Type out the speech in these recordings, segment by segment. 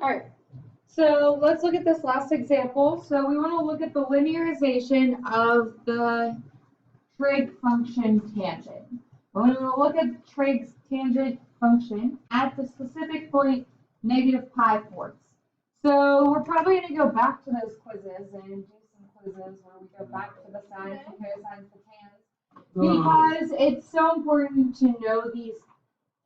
All right, so let's look at this last example. So we want to look at the linearization of the trig function tangent. We're going to look at trig's tangent function at the specific point negative pi fourths. So we're probably going to go back to those quizzes and do some quizzes where we go back to the sines, the cosines, the tans, because it's so important to know these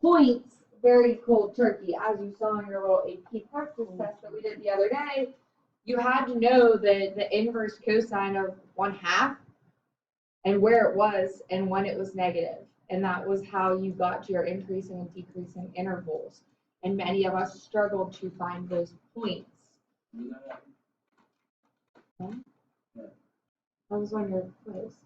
points very cold turkey. As you saw in your little AP practice test that we did the other day, you had to know the inverse cosine of 1/2 and where it was and when it was negative. And that was how you got to your increasing and decreasing intervals. And many of us struggled to find those points. Okay. I was on your quiz.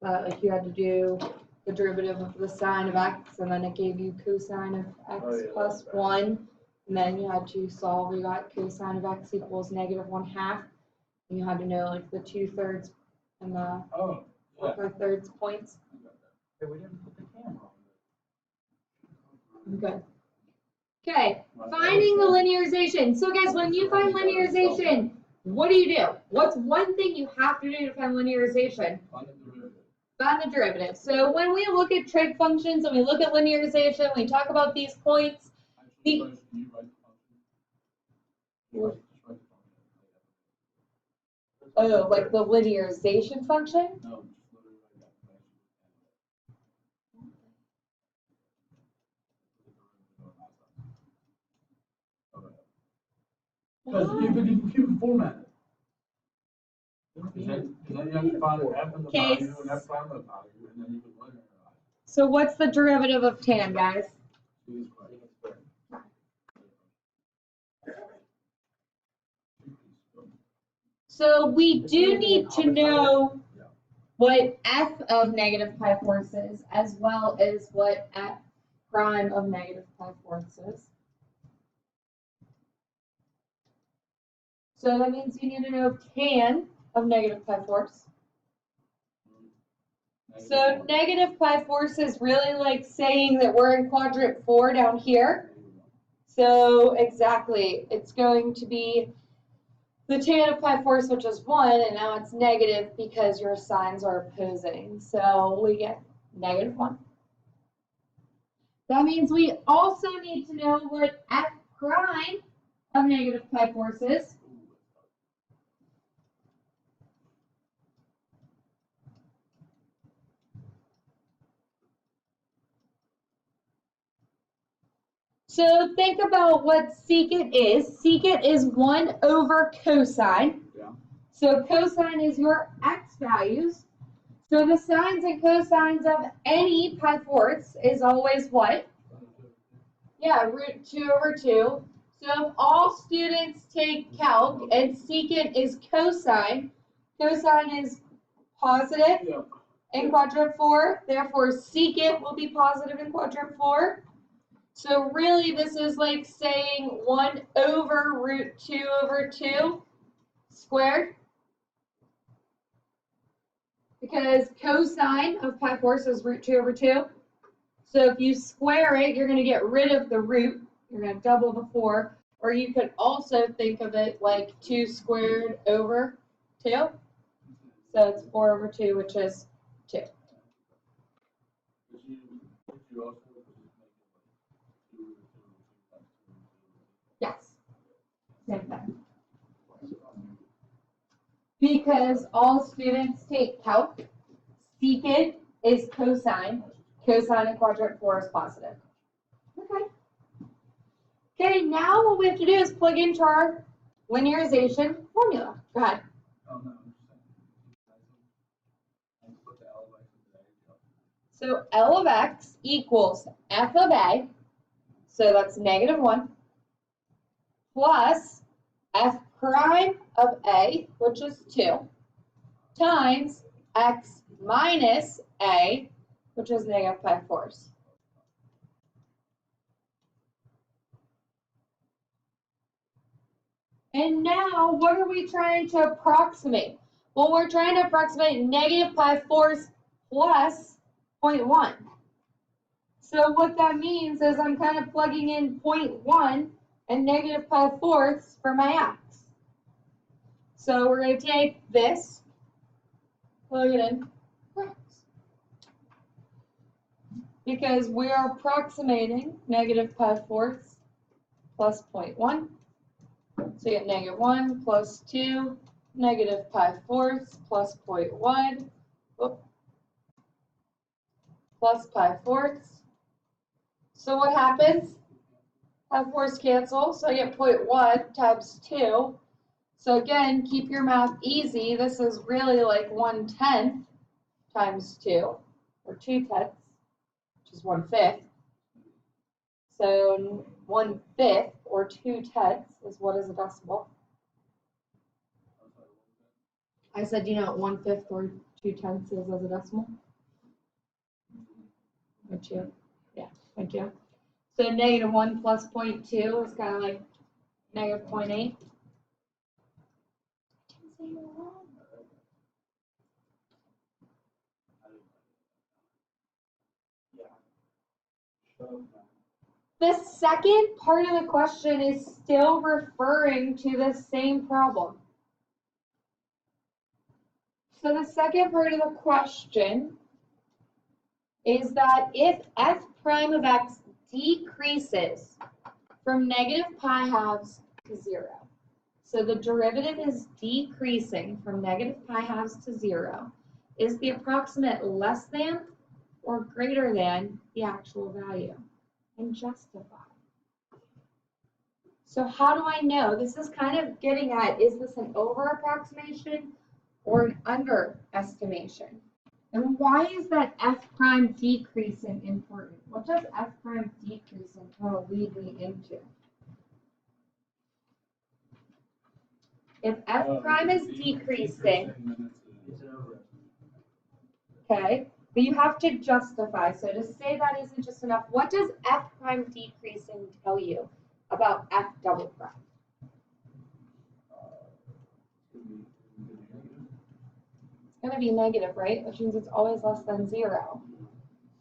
Like you had to do the derivative of the sine of x, and then it gave you cosine of x plus 1. And then you had to solve, we got cosine of x equals negative 1/2. And you had to know like the 2/3 and the 4/3 points. Hey, we didn't put the camera on. Good. Okay, finding the linearization. So guys, when you find linearization, what do? What's one thing you have to do to find linearization? Find the derivative. So when we look at trig functions and we look at linearization, we talk about these points. Oh, like the linearization function? No. Because you can format it. Because then you have to find f in the value and f prime in the value, and then you can linearize. So what's the derivative of tan, guys? So we do need to know what f of negative pi fourths is, as well as what f prime of negative pi fourths is. So that means you need to know tan of negative pi fourths. So negative pi fourths is really like saying that we're in quadrant 4 down here. So exactly, it's going to be the tan of pi fourths, which is 1, and now it's negative because your signs are opposing. So we get negative 1. That means we also need to know what f prime of negative pi fourths is. So think about what secant is. Secant is 1 over cosine. Yeah. So cosine is your x values. So the sines and cosines of any pi fourths is always what? Yeah, root 2 over 2. So if all students take calc and secant is cosine is positive in quadrant 4. Therefore, secant will be positive in quadrant 4. So really, this is like saying 1 over root 2 over 2 squared. Because cosine of pi fourths is root 2 over 2. So if you square it, you're going to get rid of the root. You're going to double the 4. Or you could also think of it like 2 squared over 2. So it's 4 over 2, which is 2. Yes, same thing. Because all students take calc, secant is cosine. Cosine in quadrant 4 is positive. Okay. Okay, now what we have to do is plug into our linearization formula. Go ahead. So L of x equals f of a, so that's negative 1, plus f prime of a, which is 2, times x minus a, which is negative pi fourths. And now, what are we trying to approximate? Well, we're trying to approximate negative pi fourths plus 0.1. So what that means is I'm kind of plugging in 0.1 and negative pi-fourths for my x. So we're going to take this, plug it in, because we are approximating negative pi-fourths plus 0.1. So you get negative 1 plus 2, negative pi-fourths plus 0.1, plus pi-fourths. So what happens? Pi-fourths cancel, so I get 0.1 times 2. So again, keep your math easy. This is really like 1/10 times 2, or 2/10, which is 1/5. So 1/5 or 2/10 is what is a decimal. I said, you know what 1/5 or 2/10 is as a decimal? Would you? Yeah, would you? So negative 1 plus 0.2 is kind of like negative 0.8. The second part of the question is still referring to the same problem. So the second part of the question is that if f prime of x decreases from negative pi halves to 0, so the derivative is decreasing from negative pi halves to 0, is the approximate less than or greater than the actual value? And justify. So how do I know? This is kind of getting at, is this an over approximation or an underestimation? And why is that f prime decreasing important? What does f prime decreasing kind of lead me into? If f prime is decreasing, okay, but you have to justify. So to say that isn't just enough, what does f prime decreasing tell you about f double prime? It's going to be negative, right? Which means it's always less than 0.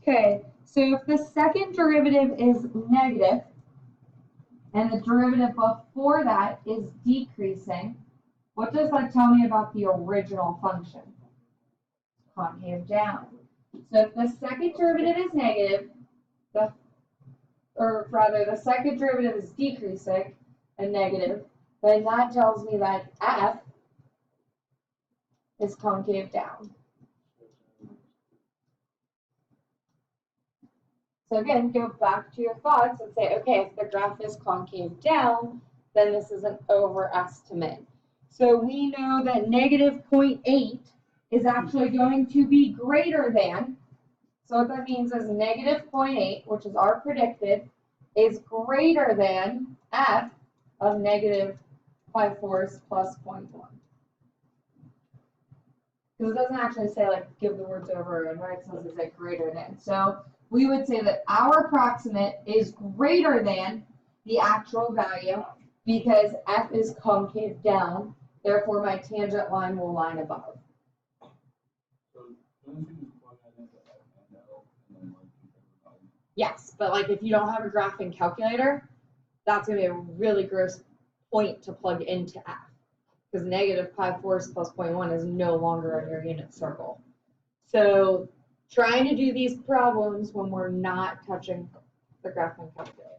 Okay, so if the second derivative is negative and the derivative before that is decreasing, what does that tell me about the original function? Concave down. So if the second derivative is negative, the second derivative is decreasing and negative, then that tells me that f is concave down. So again, go back to your thoughts and say, okay, if the graph is concave down, then this is an overestimate. So we know that negative 0.8 is actually going to be greater than, so what that means is negative 0.8, which is our predicted, is greater than f of negative pi-fourths plus 0.1. Because it doesn't actually say, like, give the words over and right, it says is it greater than. So we would say that our approximate is greater than the actual value because f is concave down, therefore my tangent line will line above. Yes, but like if you don't have a graphing calculator, that's going to be a really gross point to plug into f. Because negative pi-fourths plus 0.1 is no longer in your unit circle. So trying to do these problems when we're not touching the graphing calculator.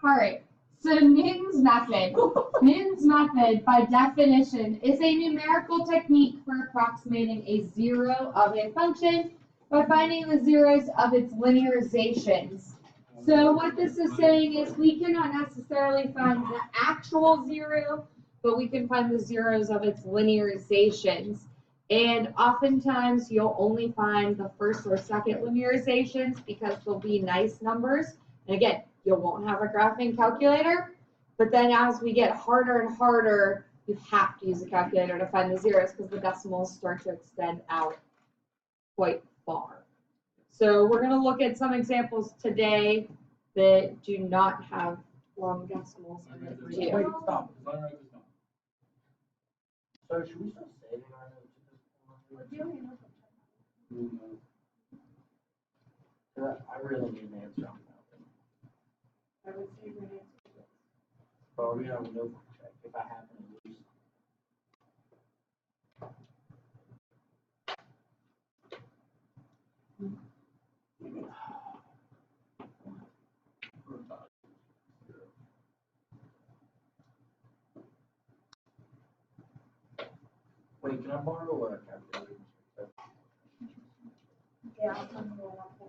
All right, so Newton's method. Newton's method, by definition, is a numerical technique for approximating a zero of a function by finding the zeros of its linearizations. So what this is saying is we cannot necessarily find the actual zero, but we can find the zeros of its linearizations. And oftentimes you'll only find the first or second linearizations because they'll be nice numbers. And again, you won't have a graphing calculator, but then as we get harder and harder, you have to use a calculator to find the zeros because the decimals start to extend out quite far. So we're going to look at some examples today that do not have long decimals in it too. Wait, stop. So should we start saving our notes at this point? I really need an answer on that one. I would say your answer is Well, we have a notebook check if I happen to lose. Wait, can I borrow a calculator? yeah, I'm going up there.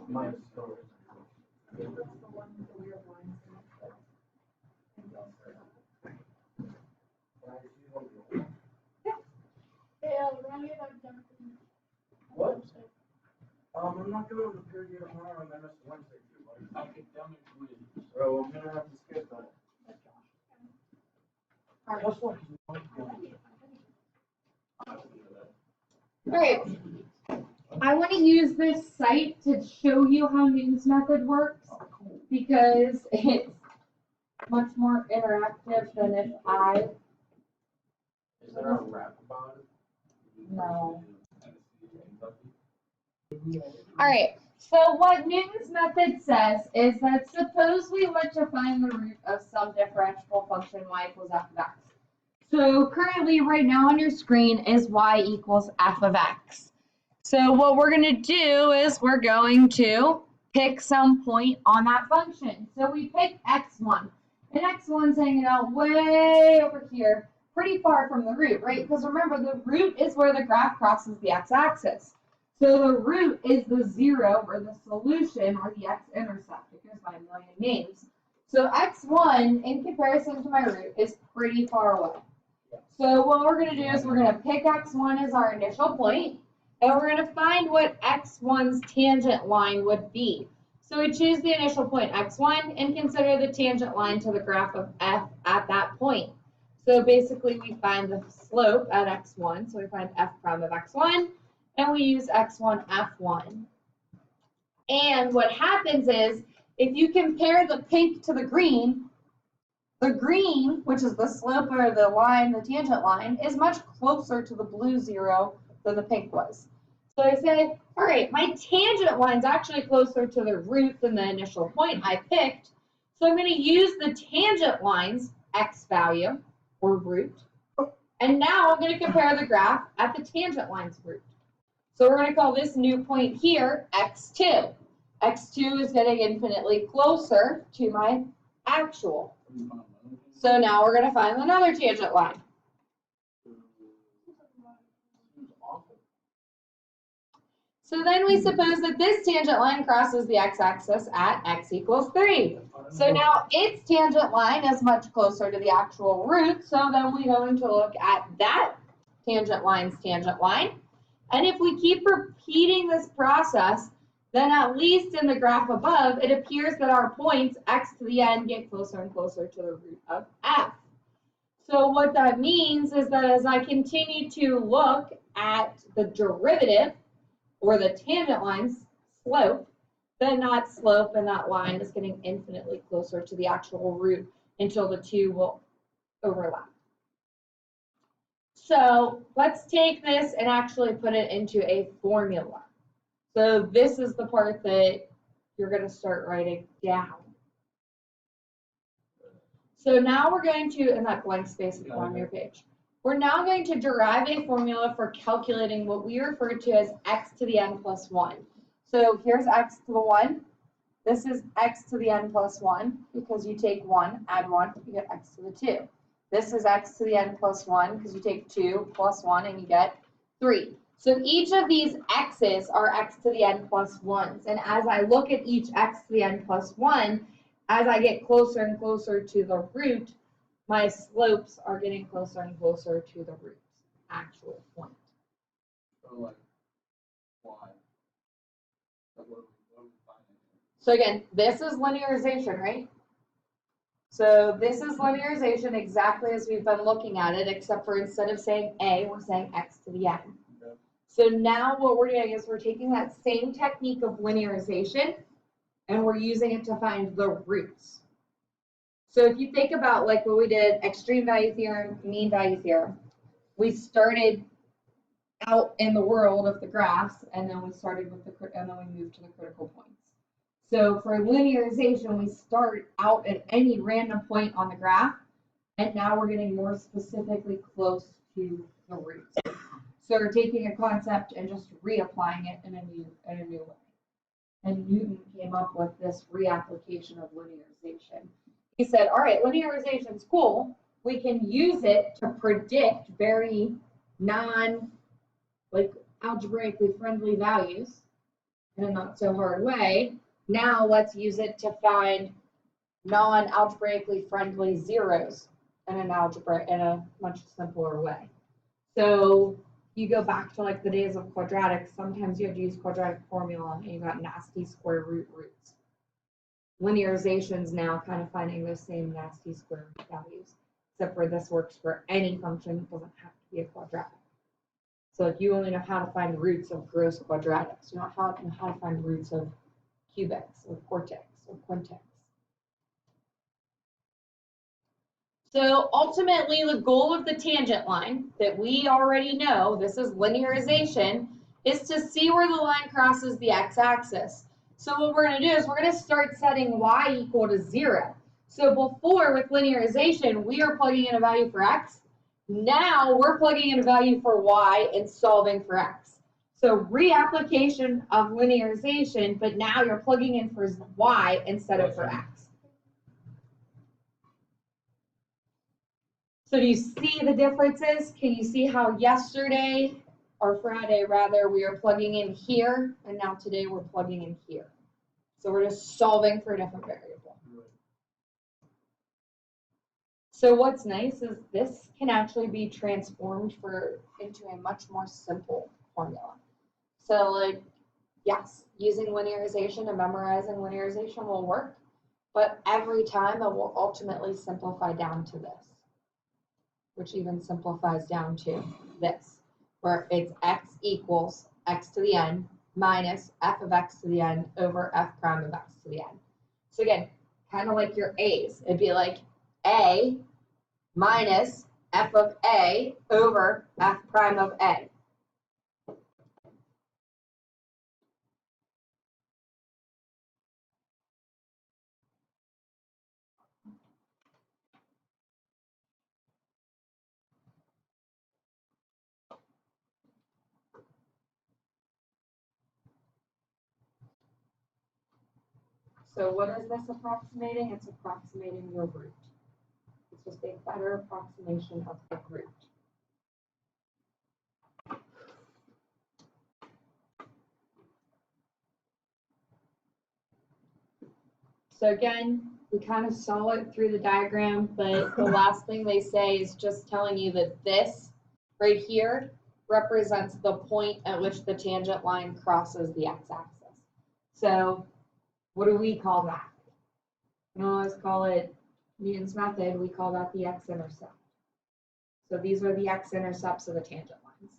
Mine's still. That's the one with the weird lines in it. What? I'm not going to period tomorrow, and then it's Wednesday too, buddy. Academic quiz. So I'm gonna have to skip that. Alright. Just like. Alright, I want to use this site to show you how Newton's method works because it's much more interactive than if I. Is there a rap about it? No. Alright, so what Newton's method says is that suppose we want to find the root of some differentiable function y equals f of x. So currently right now on your screen is y equals f of x. So what we're going to do is we're going to pick some point on that function. So we pick x1. And x1's hanging out way over here, pretty far from the root, right? Because remember, the root is where the graph crosses the x-axis. So the root is the 0 or the solution or the x-intercept. It goes by a million names. So x1 in comparison to my root is pretty far away. So what we're going to do is we're going to pick x1 as our initial point, and we're going to find what x1's tangent line would be. So we choose the initial point x1 and consider the tangent line to the graph of f at that point. So basically we find the slope at x1, so we find f prime of x1, and we use x1 f1. And what happens is, if you compare the pink to the green, which is the slope or the line, the tangent line, is much closer to the blue 0 than the pink was. So I say, all right, my tangent line's actually closer to the root than the initial point I picked. So I'm going to use the tangent line's x value, or root. And now I'm going to compare the graph at the tangent line's root. So we're going to call this new point here x2. x2 is getting infinitely closer to my actual. So now we're going to find another tangent line. So then we suppose that this tangent line crosses the x-axis at x equals 3. So now its tangent line is much closer to the actual root, so then we're going to look at that tangent line's tangent line. And if we keep repeating this process, then at least in the graph above, it appears that our points, x to the n, get closer and closer to the root of f. So what that means is that as I continue to look at the derivative, or the tangent line's slope, then that slope and that line is getting infinitely closer to the actual root until the two will overlap. So let's take this and actually put it into a formula. So this is the part that you're going to start writing down. So now we're going to, in that blank space at the bottom of your page, we're now going to derive a formula for calculating what we refer to as x to the n plus 1. So here's x to the 1. This is x to the n plus 1 because you take 1, add 1, you get x to the 2. This is x to the n plus 1 because you take 2 plus 1 and you get 3. So each of these x's are x to the n plus 1s. And as I look at each x to the n plus 1, as I get closer and closer to the root, my slopes are getting closer and closer to the root's actual point. So like, why? So again, this is linearization, right? So this is linearization exactly as we've been looking at it, except for instead of saying a, we're saying x to the n. Okay. So now what we're doing is we're taking that same technique of linearization and we're using it to find the roots. So if you think about like what we did, extreme value theorem, mean value theorem, we started out in the world of the graphs, and then we started with and then we moved to the critical points. So for linearization, we start out at any random point on the graph, and now we're getting more specifically close to the roots. So we're taking a concept and just reapplying it in a new way. And Newton came up with this reapplication of linearization. He said, all right, linearization is cool. We can use it to predict very algebraically friendly values in a not so hard way. Now let's use it to find non-algebraically friendly zeros in a much simpler way. So you go back to like the days of quadratics, sometimes you have to use quadratic formula and you got nasty square root roots. Linearization's now kind of finding those same nasty square root values, except for this works for any function, it doesn't have to be a quadratic. So if you only know how to find roots of gross quadratics, you don't know how to find roots of cubics or quartics or quintics. So ultimately, the goal of the tangent line that we already know, this is linearization, is to see where the line crosses the x-axis. So what we're going to do is we're going to start setting y equal to 0. So before, with linearization, we are plugging in a value for x. Now we're plugging in a value for y and solving for x. So reapplication of linearization, but now you're plugging in for y instead of for x. So do you see the differences? Can you see how yesterday, or Friday rather, we were plugging in here, and now today we're plugging in here. So we're just solving for a different variable. So what's nice is this can actually be transformed into a much more simple formula. So like, yes, using linearization and memorizing linearization will work, but every time it will ultimately simplify down to this, which even simplifies down to this, where it's x equals x to the n minus f of x to the n over f prime of x to the n. So again, kind of like your a's. It'd be like a minus f of a over f prime of a. So what is this approximating? It's approximating your root. It's just a better approximation of the root. So again, we kind of saw it through the diagram, but the last thing they say is just telling you that this right here represents the point at which the tangent line crosses the x-axis. So what do we call that? We always call it Newton's method. We call that the x-intercept. So these are the x-intercepts of the tangent lines.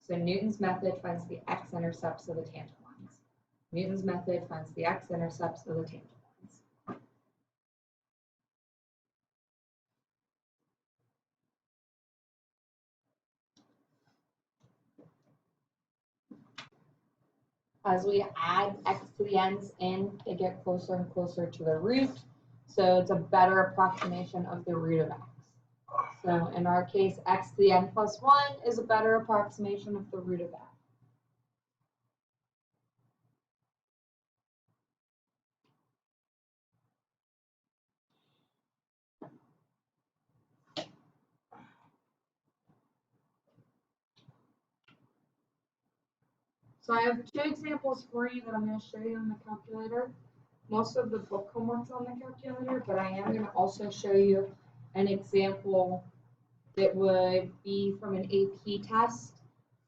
So Newton's method finds the x-intercepts of the tangent lines. Newton's method finds the x-intercepts of the tangent lines. As we add x to the n's in, they get closer and closer to the root. So it's a better approximation of the root of x. So in our case, x to the n plus 1 is a better approximation of the root of x. So I have two examples for you that I'm going to show you on the calculator. Most of the book homework's on the calculator, but I am going to also show you an example that would be from an AP test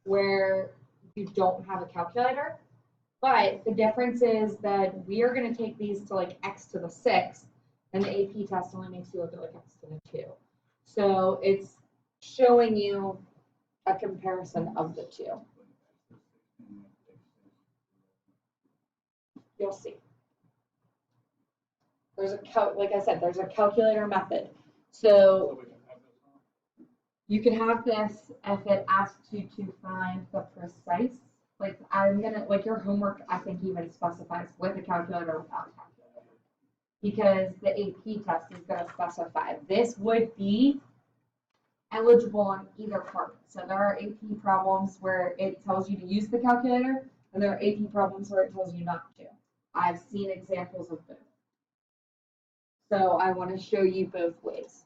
where you don't have a calculator. But the difference is that we are going to take these to like x to the 6, and the AP test only makes you look at like x to the 2. So it's showing you a comparison of the two. You'll see. There's like I said, there's a calculator method. So You could have this if it asks you to find the precise, like like your homework, I think even specifies with a calculator or without a calculator. Because the AP test is going to specify this would be eligible on either part. So there are AP problems where it tells you to use the calculator, and there are AP problems where it tells you not to. I've seen examples of both. So I want to show you both ways.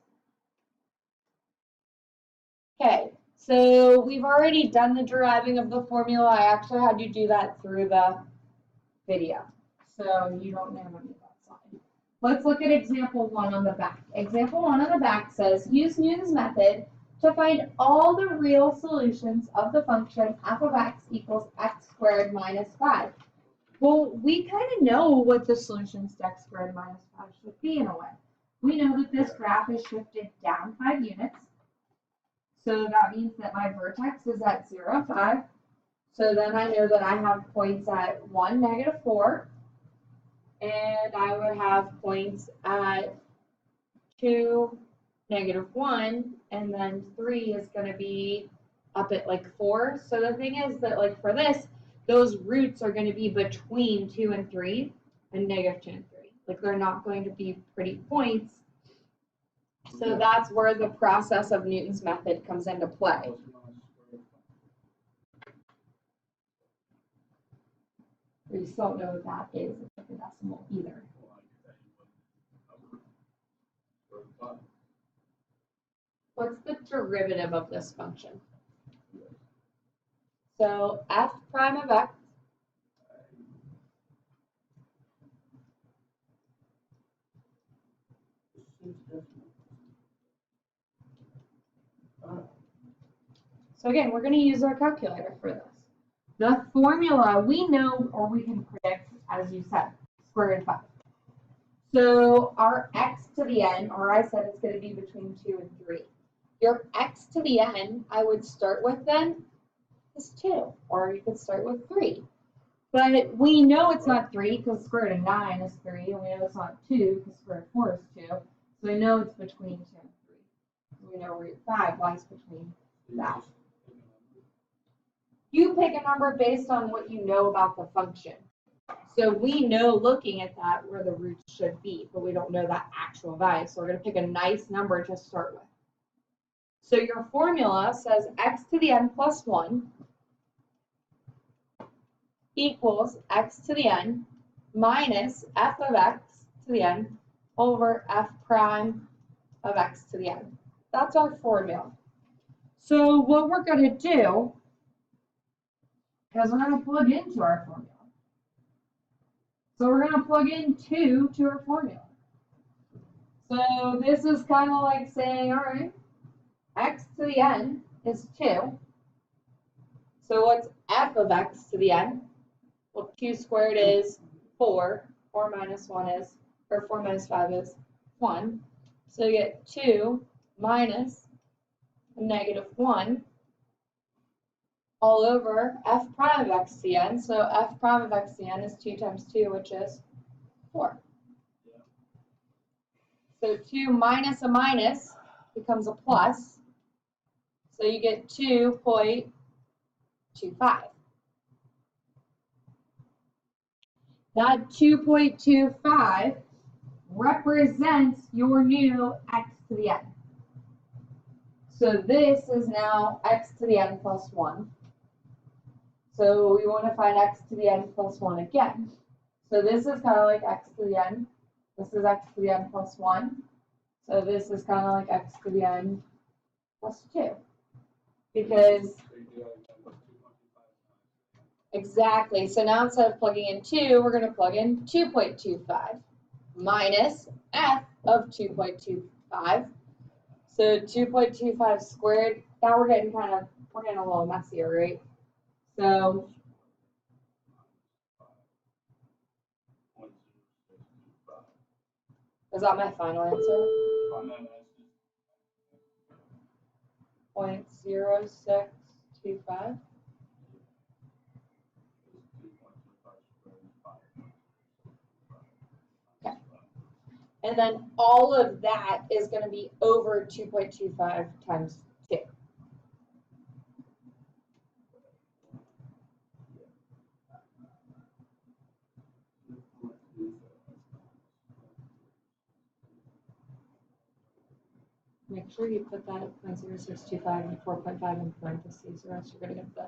Okay, so we've already done the deriving of the formula. I actually had you do that through the video, so you don't know any of that side. Let's look at example 1 on the back. Example 1 on the back says, use Newton's method to find all the real solutions of the function f of x equals x squared minus 5. Well, we kind of know what the solutions to x squared minus 5 should be in a way. We know that this graph is shifted down 5 units. So that means that my vertex is at 0, 5. So then I know that I have points at 1, -4. And I would have points at 2, -1. And then 3 is going to be up at like 4. So the thing is that like for this, those roots are going to be between 2 and 3 and -2 and 3. Like they're not going to be pretty points. So that's where the process of Newton's method comes into play. We still don't know what that is with the decimal either. What's the derivative of this function? So f prime of x So again, we're going to use our calculator for this. The formula we know, or we can predict, as you said, square root of 5. So our x to the n, or I said it's going to be between 2 and 3. Your x to the n, I would start with then, is 2, or you could start with 3. But we know it's not 3 because square root of 9 is 3, and we know it's not 2 because square root of 4 is 2. So we know it's between 2 and 3. We know root 5 lies between that. You pick a number based on what you know about the function. So we know looking at that where the roots should be, but we don't know that actual value. So we're going to pick a nice number to start with. So your formula says x to the n plus 1 equals x to the n minus f of x to the n over f prime of x to the n. That's our formula. So what we're going to do is we're going to plug into our formula. So we're going to plug in 2 to our formula. So this is kind of like saying, all right, x to the n is 2. So what's f of x to the n? Well, 2 squared is 4. 4 minus 1 is, or 4 minus 5 is 1. So you get 2 minus -1 all over f prime of x to the n. So f prime of x to the n is 2 times 2, which is 4. So 2 minus a minus becomes a plus. So you get 2.25. That 2.25 represents your new x to the n. So this is now x to the n plus 1. So we want to find x to the n plus 1 again. So this is kind of like x to the n. This is x to the n plus 1. So this is kind of like x to the n plus 2. Because, exactly. So now instead of plugging in 2, we're going to plug in 2.25 minus f of 2.25. So 2.25 squared. Now we're getting a little messier, right? So is that my final answer? 0.0625. Okay. And then all of that is going to be over 2.25 times 2. make sure you put that at 0.0625 and 4.5 in parentheses, or else you're gonna get the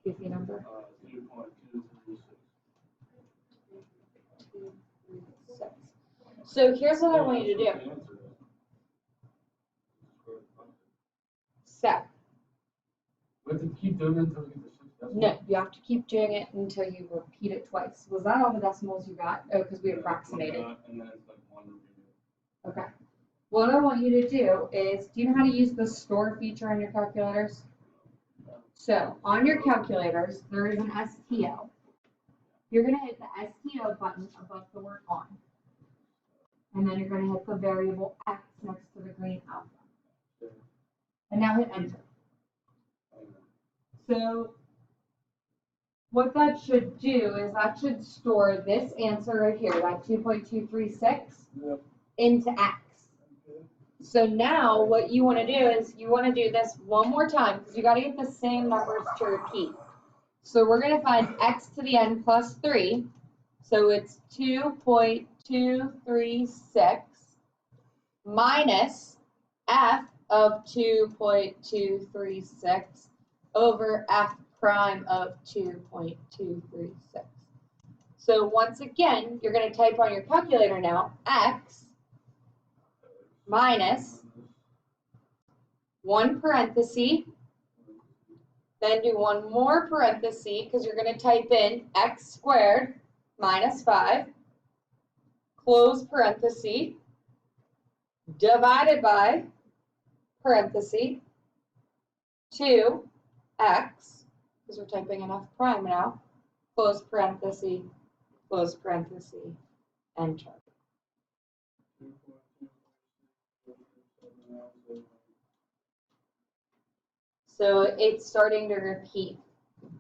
goofy number. 2.236. So here's what I want you to do. So, We have to keep doing it until we get the 6 decimals. no, you have to keep doing it until you repeat it twice. Was that all the decimals you got? Oh, because we approximated. And then it's like 1 repeated. Okay. What I want you to do is, do you know how to use the store feature on your calculators? So, on your calculators, there is an STO. You're going to hit the STO button above the word on. And then you're going to hit the variable X next to the green alpha. And now hit enter. So, what that should do is that should store this answer right here, that 2.236, Yep. into X. So now what you want to do is you want to do this one more time because you got to get the same numbers to repeat. So we're going to find X to the n plus 3. So it's 2.236 minus F of 2.236 over F prime of 2.236. So once again, you're going to type on your calculator now, X minus 1 parenthesis, then do one more parenthesis because you're going to type in X squared minus 5, close parenthesis, divided by parenthesis, 2x, because we're typing in F prime now, close parenthesis, enter. So it's starting to repeat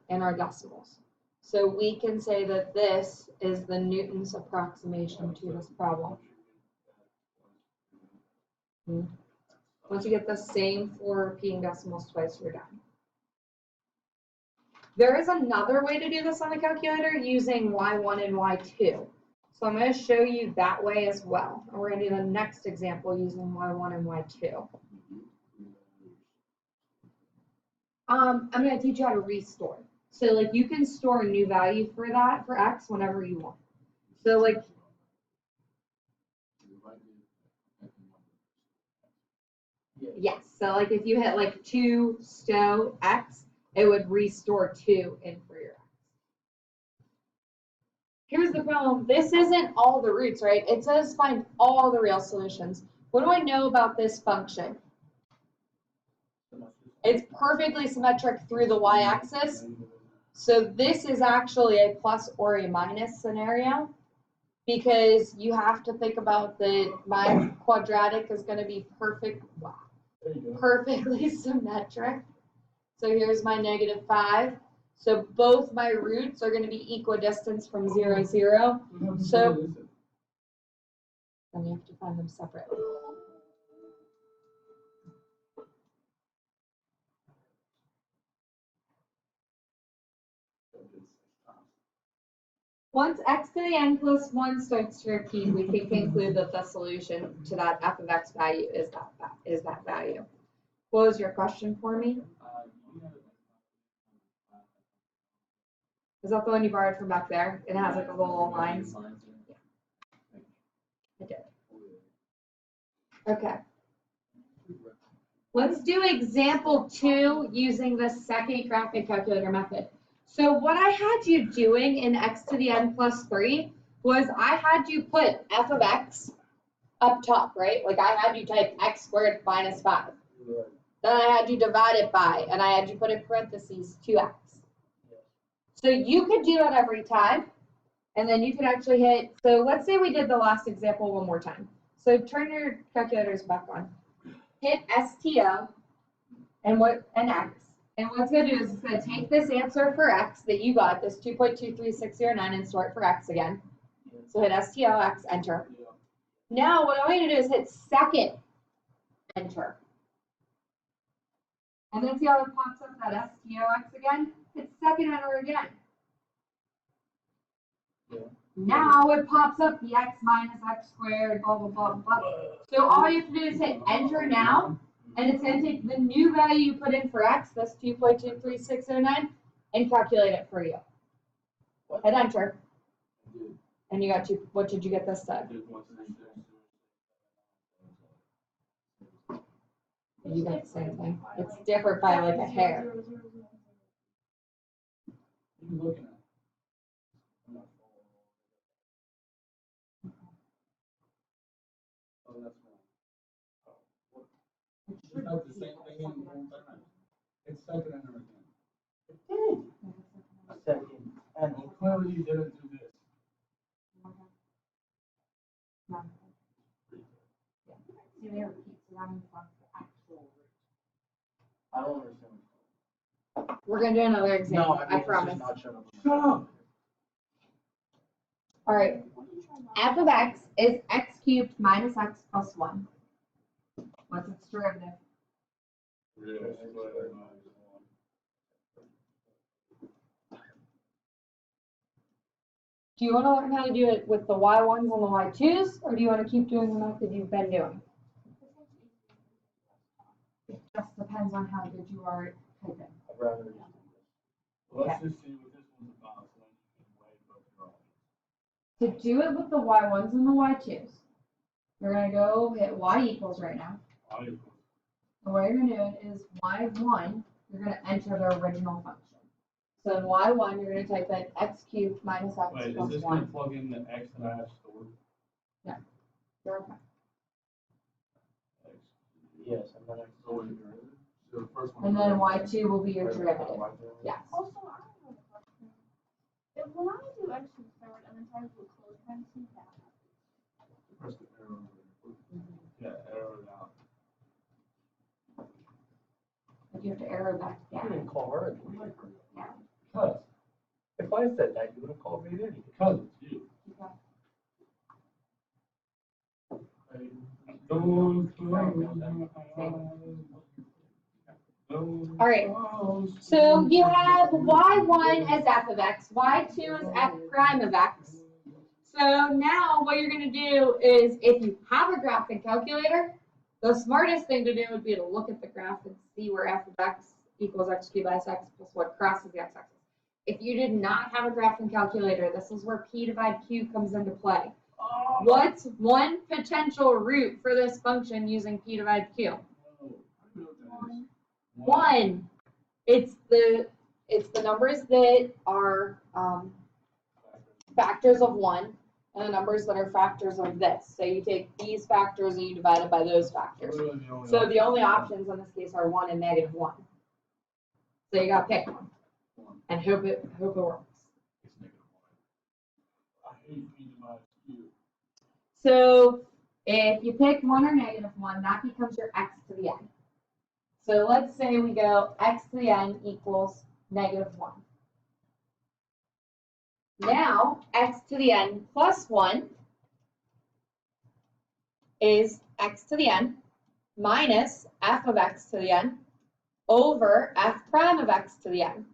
in our decimals. So we can say that this is the Newton's approximation to this problem. Once you get the same 4 repeating decimals twice, you're done. There is another way to do this on the calculator using y1 and y2. So I'm going to show you that way as well. And we're going to do the next example using y1 and y2. I'm going to teach you how to restore. So like you can store a new value for that, for X, whenever you want. So like, yes, so like if you hit like 2 stow X, it would restore 2 in for your X. Here's the problem. This isn't all the roots, right? It says find all the real solutions. What do I know about this function? It's perfectly symmetric through the y-axis. So this is actually a plus or a minus scenario because you have to think about that my quadratic is going to be perfectly symmetric. So here's my -5. So both my roots are going to be equidistant from 0, 0. So then you have to find them separately. Once x to the n plus 1 starts to repeat, we can conclude that the solution to that f of x value is that value. What was your question for me? Is that the one you borrowed from back there? It has like a little lines. Yeah. I did. Okay. Let's do example 2 using the second graphic calculator method. So what I had you doing in x to the n plus 3 was I had you put f of x up top, right? Like I had you type x squared minus 5. Then I had you divide it by, and I had you put in parentheses 2x. So you could do that every time, and then you could actually hit, so let's say we did the last example one more time. So turn your calculators back on. Hit STO and X. And what it's going to do is it's going to take this answer for X that you got, this 2.23609, and store it for X again. So hit STO, X, enter. Now what I want you to do is hit second, enter. And then see how it pops up that STO, X again? Hit second, enter again. Now it pops up the x minus x squared, blah, blah, blah, blah. So all you have to do is hit enter now, and it's gonna take the new value you put in for x, that's 2.23609, and calculate it for you. Hit enter, and you got what did you get this time? You got the same thing. It's different by like a hair. You looking at? Oh, that's wrong. You typed the same thing in the whole time. It's second and everything. It did. Second. And Well, clearly you didn't do this. I don't understand. We're gonna do another example, No, I I mean, promise. it's just not shut up. Shut up. All right, f of x is x cubed minus x plus 1. What's its derivative? Do you want to learn how to do it with the y1s and the y2s, or do you want to keep doing the method you've been doing? It just depends on how good you are at typing. I'd rather just do Let's just see what this one's about, so then you can weigh both your options. To do it with the y1s and the y2s, you're going to go hit y equals right now. The way you're going to do it is y1, you're going to enter the original function. So in y1, you're going to type in x cubed minus x Wait, is plus this 1. gonna plug in the x that I have stored? You're okay. X. Yes, and then I. So when you're in, so the first one. And then y2 will be your derivative. Yes. Also, I have a question. If when I do x to the third and then try to do a close parenthesis, that Press the arrow. Yeah, arrow down. But you have to arrow back You down. didn't call her. Because, If I said that, you would have called me an idiot. because it's you. All right. So you have y1 as f of x, y2 as f prime of x. So now what you're going to do is, if you have a graphing calculator, the smartest thing to do would be to look at the graph and see where f of x equals x cubed minus x plus what crosses the x-axis. If you did not have a graphing calculator, this is where p divide q comes into play. What's one potential root for this function using p divide q? 1. It's the numbers that are factors of 1 and the numbers that are factors of this. So you take these factors and you divide it by those factors. So the only options in this case are 1 and negative 1. So you got to pick one and hope it works. I hate P divided Q. So if you pick 1 or negative 1, that becomes your x to the n. So let's say we go x to the n equals negative 1. Now, x to the n plus 1 is x to the n minus f of x to the n over f prime of x to the n.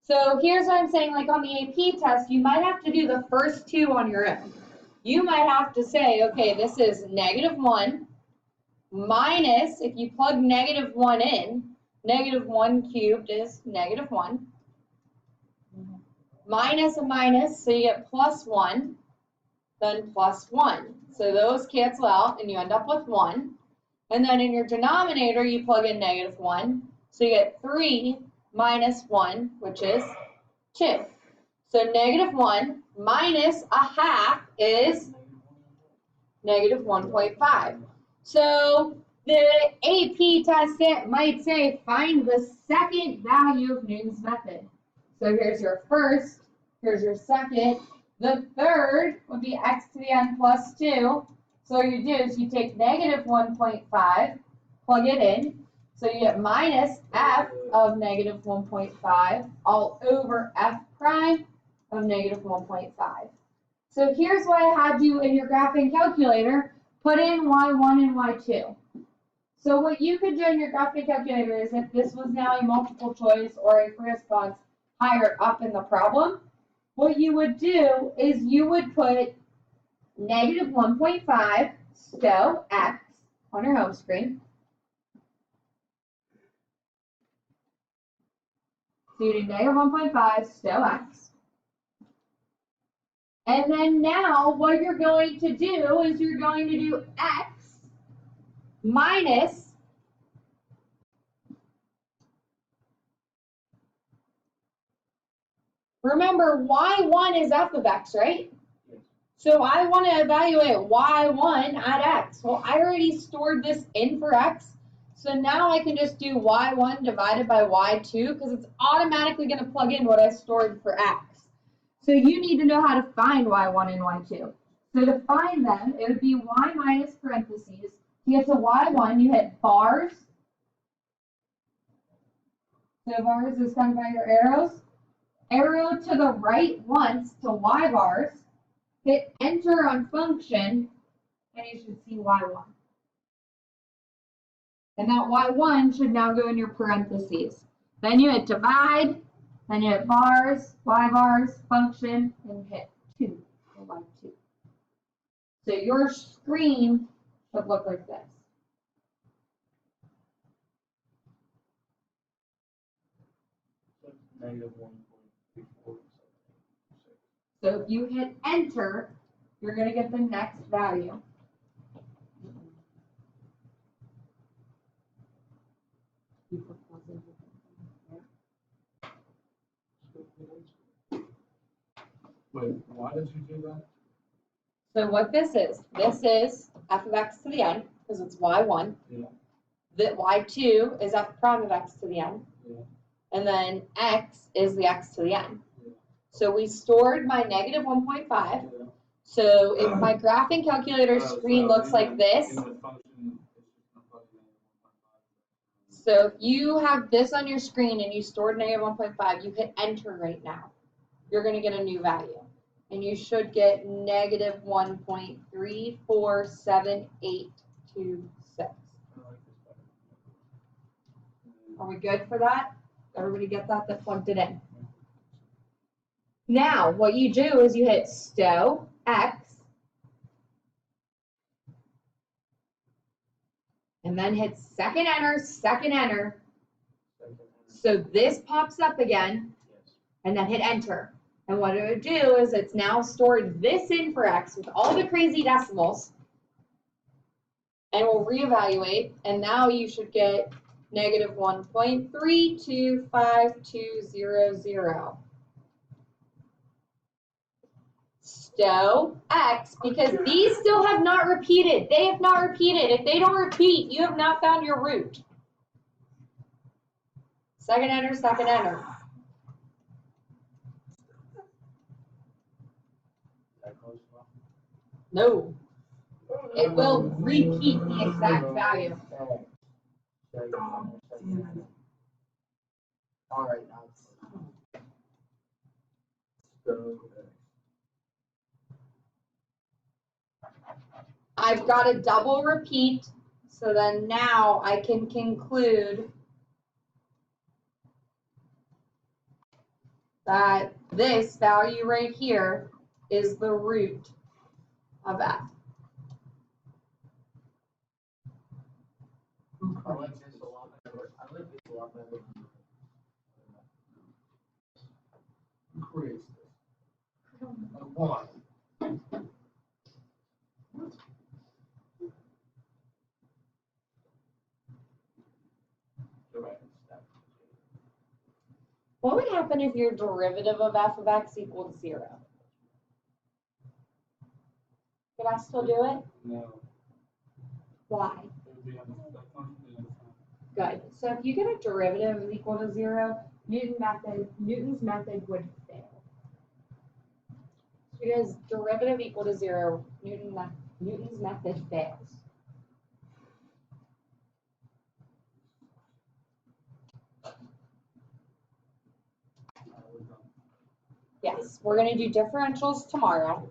So here's what I'm saying, like on the AP test, you might have to do the first two on your own. You might have to say, okay, this is negative 1 minus, if you plug negative 1 in, negative 1 cubed is negative 1. Minus a minus, so you get plus 1, then plus 1. So those cancel out, and you end up with 1. And then in your denominator, you plug in negative 1. So you get 3 minus 1, which is 2. So negative 1 minus a half is negative 1.5. So the AP test might say, find the second value of Newton's method. So here's your first, here's your second. The third would be x to the n plus 2. So what you do is you take negative 1.5, plug it in. So you get minus f of negative 1.5 all over f prime of negative 1.5. So here's what I had you in your graphing calculator, put in y1 and y2. So what you could do in your graphing calculator is, if this was now a multiple choice or a free response higher up in the problem, what you would do is you would put negative 1.5, so x, on your home screen, So you do negative 1.5 stow x. And then now what you're going to do is you're going to do x minus, remember y1 is f of x, right? Yes. So I want to evaluate y1 at x. Well, I already stored this in for x. So now I can just do y1 divided by y2 because it's automatically going to plug in what I stored for x. So you need to know how to find y1 and y2. So to find them, it would be y minus parentheses. To get to y1, you hit bars. So bars is done by your arrows. Arrow to the right once to y bars. Hit enter on function, and you should see y1. And that y1 should now go in your parentheses. Then you hit divide, then you hit bars, y bars, function, and hit 2 for y2. So your screen should look like this. Negative 1.34. So if you hit enter, you're going to get the next value. Wait, why did you do that? So what this is f of x to the n, because it's y1. Yeah. The y2 is f prime of x to the n. Yeah. And then x is the x to the n. Yeah. So we stored my negative 1.5. Yeah. So if my graphing calculator screen looks like this, In the function, it's just gonna plug in so if you have this on your screen and you stored negative 1.5, you hit enter right now. You're going to get a new value. And you should get negative 1.347826. Are we good for that? Everybody get that? That plugged it in. Now, what you do is you hit stow x, and then hit second enter. So this pops up again, and then hit enter. And what it would do is it's now stored this in for x with all the crazy decimals, and we'll reevaluate, and now you should get negative 1.325200. Stow x, because these still have not repeated. They have not repeated. If they don't repeat, you have not found your root. Second enter. No. It will repeat the exact value. All right, now it's I've got a double repeat, so then now I can conclude that this value right here is the root of f. I like this a lot better. I like this a lot better. Who creates this? Why? What would happen if your derivative of f of x equaled 0? Could I still do it? No. Why? It would be on that function would be undefined. Good. So if you get a derivative equal to 0, Newton's method would fail. Because derivative equal to 0, Newton's method fails. Yes, we're going to do differentials tomorrow.